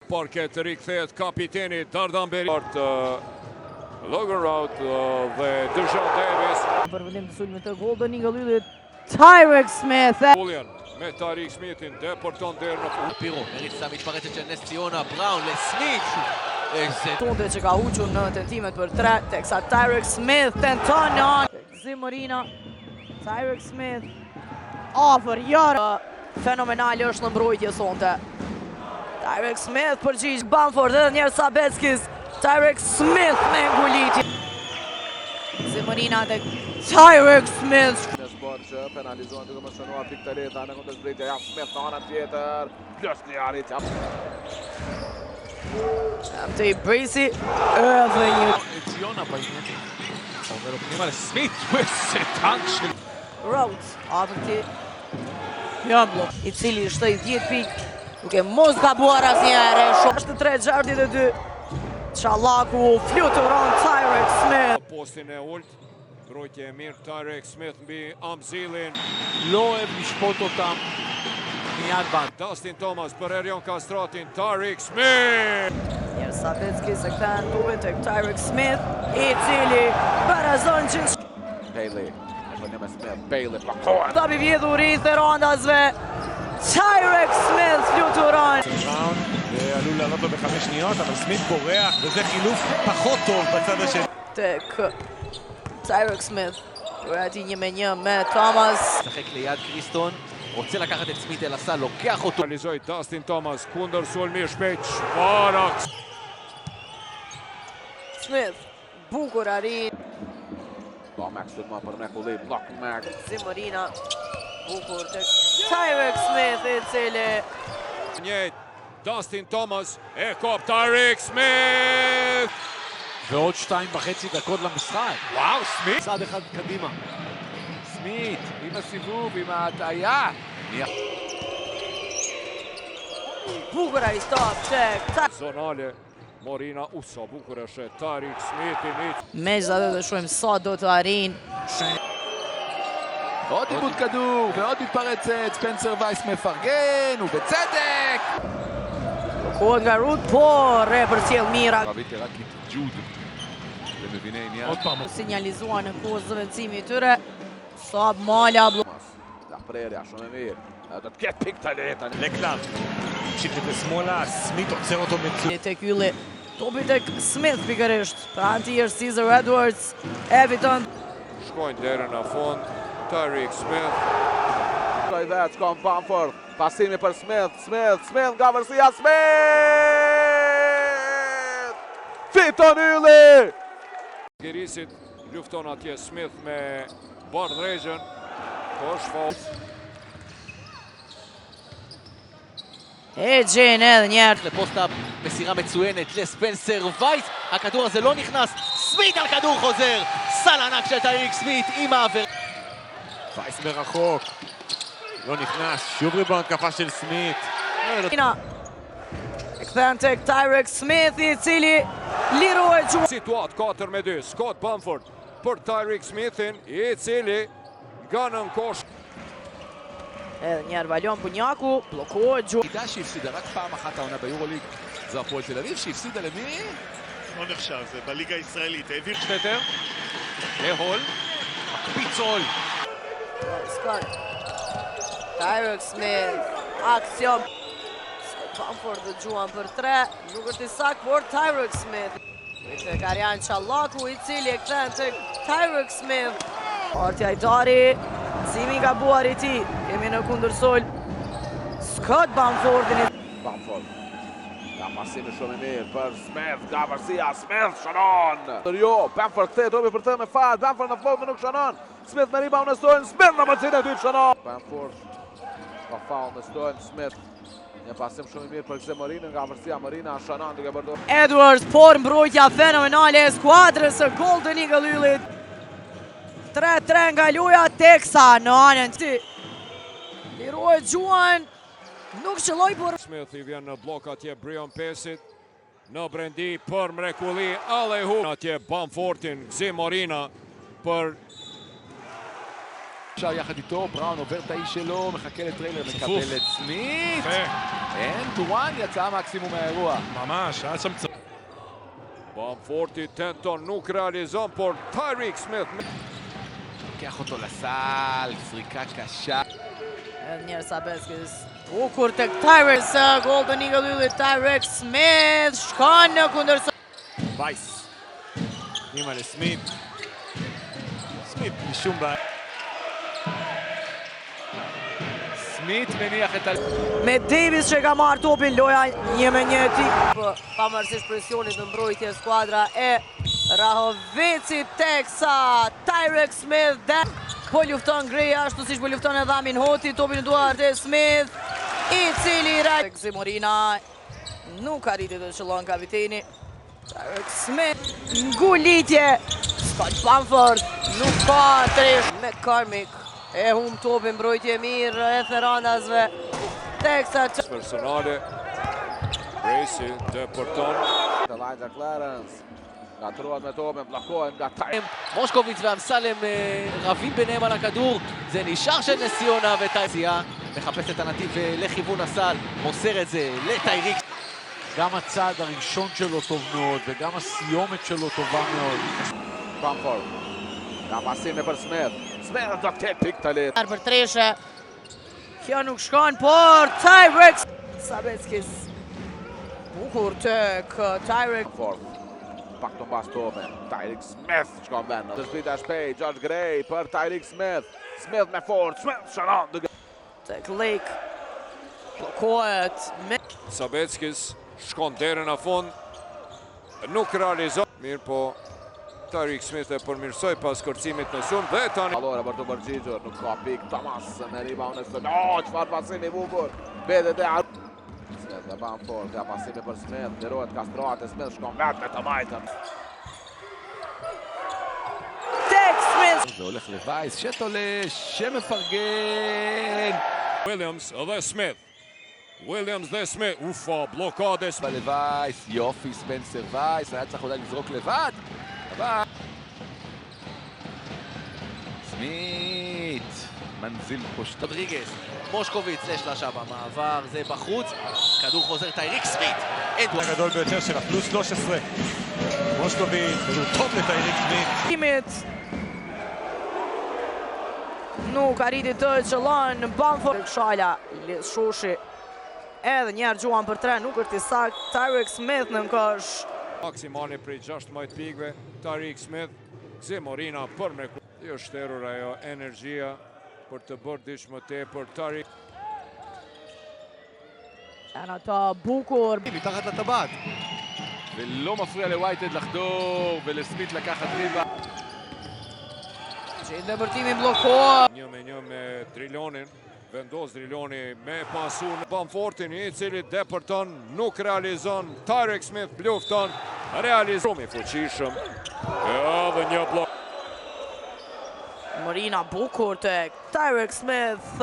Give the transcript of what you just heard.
parket rikthehet kapiteni Dardan Beri. Logan Rout dhe Dejan Davis. Për vendim të sulmit të Golden Eagle Yllit, Tyreek Smith. Julian me Tariq Smithin deporton derën në Piro, merit sa mitparetet që Ness Ciona, Brown, Le Smith. Tunde që ka huqur në tentimet për 3, teksa Tyreek Smith tenton në Zimorina. Tyreek Smith afër jarë. Fenomenal është në mbrojtje sonte. Tyreek Smith përgjigj Bamford edhe njerë Sabetskis. Tyreek Smith me ngulitje. Zimorina dhe Tyreek Smith. Sport që penalizohen duke më shënuar pik të leta në kundër zbritja. Ja Smith në anën tjetër. Plus një arit. Të i brisi edhe një Ciona pa i njëti. Ovvero prima Smith with setanqë. Rhodes, afër ti Jamblo, i cili është i 10 pikë, duke mos gabuar asnjëherë. 3 Xhardi dhe 2. Çallaku fluturon Tyreek Smith. Postin e ult, mbrojtje e mirë Tyreek Smith mbi Amzilin. Loe mishpoto tam një adban. Dustin Thomas për Erion Kastratin, Tariq Smith. Njerë Sabetski se këthen tubin të Tyreek Smith, i cili barazon që Bailey. Bailey pa kohën. Tabi vjedhur i therandazve. Tyreek Smith fluturon. Brown עלול לעלות לו ב5 שניות, אבל סמית בורח, וזה חילוף פחות טוב בצד השני. Tek Tyreek Smith. ראיתי 1-1 me Thomas. משחק ליד קריסטון, רוצה לקחת את סמית אל הסל, לוקח אותו. Realizoi Dustin Thomas kundër sulmi shpejt Shparak. Smith, bukur arrit. Max sulma për Mekulli, blok Max. Zimorina, bukur tek Tyreek Smith i cili Njët, Dustin Thomas e kop Tariq Smith. ועוד 2.5 דקות למשחק. וואו, סמית! צעד אחד קדימה. סמית, עם הסיבוב, עם ההטעיה. bukur arrit stop tek Zonale, Morina Usa, bukur është Tariq Smith i miq. Mezat dhe shohim sa do të arrin. עוד עיבוד כדור, ועוד מתפרצת, ספנסר וייס מפרגן, ובצדק! Kohët nga Ruth, po re për cjell mira. עוד פעם. Sinjalizuar në kohë zëvendësimi i tyre. Sab Mala Da prerja, shumë e mirë. Do të ketë pik të leta. לקלאר. המשיך לשמאלה, סמית עוצר אותו מצוין. tek ylli. Topi tek Smith pikërisht. Pra tjerë Caesar Edwards, Everton. Shkojnë derën në fund, Tariq Smith. Shkoj dhe të shkon Bamford. Pasimi për Smith nga vërsia Smith! Fiton ylli! Girisit lufton atje Smith me Bard Regjen. Po është faul. E gjen edhe njerë. לפוסט-אפ, מסירה מצוינת לספנסר וייס, הכדור הזה לא נכנס, סמית על כדור חוזר, סל ענק של טייריק סמית עם העבר. וייס מרחוק. לא נכנס, שוב ריבאונד התקפה של סמית. Kthen tek Tyreek Smith i cili liroi gjuhën. Situat 4-2, Scott Bamford për Tariq Smithin, i cili nga nën kosh. Edhe njerë Valion Bunjaku, blokohet gjuhën. היחידה שהפסידה רק פעם אחת העונה ביורוליג זו הפועל תל אביב שהפסידה למי? לא נחשב, זה בליגה הישראלית. העביר שטטר להול, מקפיץ הול. Tyreek Smith, aksion. Bamford dhe gjuhën për 3, nuk është i saktë por Tyreek Smith. Tek Arjan Çallaku i cili e kthen tek Tyreek Smith. Arti Ajdari, Zimi gabuar i tij. Kemi në kundërsol Scott Bamfordin. Bamford. Nga pasimi shumë i mirë për Smith, nga vërsia Smith shënon. Jo, Bamford kthehet dobi për të me fal, Bamford në fund nuk shënon. Smith me rebound në stojnë, Smith në mësinë e dytë shënon. Bamford pa foul në stojnë, Smith. Një pasim shumë i mirë për Zimorina, nga vërsia Morina shënon duke bërë dorë. Edwards, por mbrojtja fenomenale e skuadrës së Golden Eagle Yllit. 3-3 nga loja teksa në anën ti. Liroi gjuhën, nuk qëlloj por Smith i vjen në blok atje Brian Pesit. Në brendi për mrekulli Alehu. Atje Bamfordin, Zimorina për עכשיו יחד איתו, בראון עובר את האיש שלו, מחכה לטריילר, מקבל את סמית. end one יצא המקסימום מהאירוע. ממש, היה שם Bamforti tenton nuk realizon, por Tyreek Smith לוקח אותו לסל, זריקה קשה. Edhe njerë Sabeskis. Bukur tek Tyreek, gol të një gëllyllit Tyreek Smith, shkon në kundërsa. וייס. נימה לסמית. סמית משום בעיה. סמית מניח את ה... Me Davis që ka marrë topin, loja 1-1 ti. Pamërsisht presionit në mbrojtje skuadra e Rahovecit teksa Tyreek Smith dhe po lufton Gray ashtu siç po lufton edhe Amin Hoti, topin në duart e Smith, i cili tek Zimorina nuk arriti të çellon kapiteni. Tyreek Smith ngulitje, Scott Bamford nuk ka tresh me Karmik. E hum topin, mbrojtje mirë e Ferrandasve. Teksa personale. Gracie deporton. Elijah Clarence. Gatruat me topin, blokkohen nga Tyreek. מושקוביץ ואמסלם רבים ביניהם על הכדור, זה נשאר של נס ציונה וטייזיה מחפש את הנתיב לכיוון הסל, מוסר את זה לטייריק. גם הצעד הראשון שלו טוב מאוד, וגם הסיומת שלו טובה מאוד. Bamford. Nga pasime për Smith. Smith do të ketë pik të letë. për treshe. Kjo nuk shkon, por Tyreek Sabeskis. Bukur tek Tyreek. Bamford. Pak të mbas topin. Tyreek Smith shkon vend. Të shpita shpejt, George Gray për Tyreek Smith. Smith me fort, Smith shënon. Tek Lake. Blokohet me Sabeckis shkon derën në fund. Nuk realizon. Mirë po Tyreek Smith e përmirësoi pas kërcimit në sum dhe tani Allora për të përgjigjur, nuk ka pik. Thomas me rebound e së. Oh, çfarë pasimi bukur. Bedet e Smith dhe Bamford, ka pasimi për Smith. Lirohet kastrohet e Smith shkon vetë me të majtën. tek Smith. זה הולך לווייס, שתולה, שמפרגן. Williams dhe Smith. Williams dhe Smith. Ufa, blokade. לווייס, יופי, ספנסר וייס, היה צריך אולי לזרוק לבד. אבל... סמית, מנזיל פה שתי... רודריגז, מושקוביץ לשלושה במעבר, זה בחוץ, כדור חוזר טייריק סמית. הגדול ביותר של הפלוס 13. מושקוביץ, כדור טוב לטייריק סמית. Timit. Nuk arriti të qëllon Bamford. Shala, Shoshi. Edhe njerë gjuan për 3, nuk është i sakt. Tyreek Smith në kosh. Maksimali prej 16 pikëve. Tyreek Smith. Zimorina për me jo shterur ajo energjia për të bërë diç më tepër. Tyreek Janë ata bukur. מתחת לטבעת. ולא מפריע לווייטד לחדור ולסמית לקחת ריבה. Gjendë ndërtimin bllokohet. 1-1 me Drilonin. Vendos Driloni me pasun Bamfortin i cili deporton, nuk realizon. Tyreek Smith lufton, realizon. Shumë i fuqishëm. Edhe një blok. Morina bukur tek Tyreek Smith.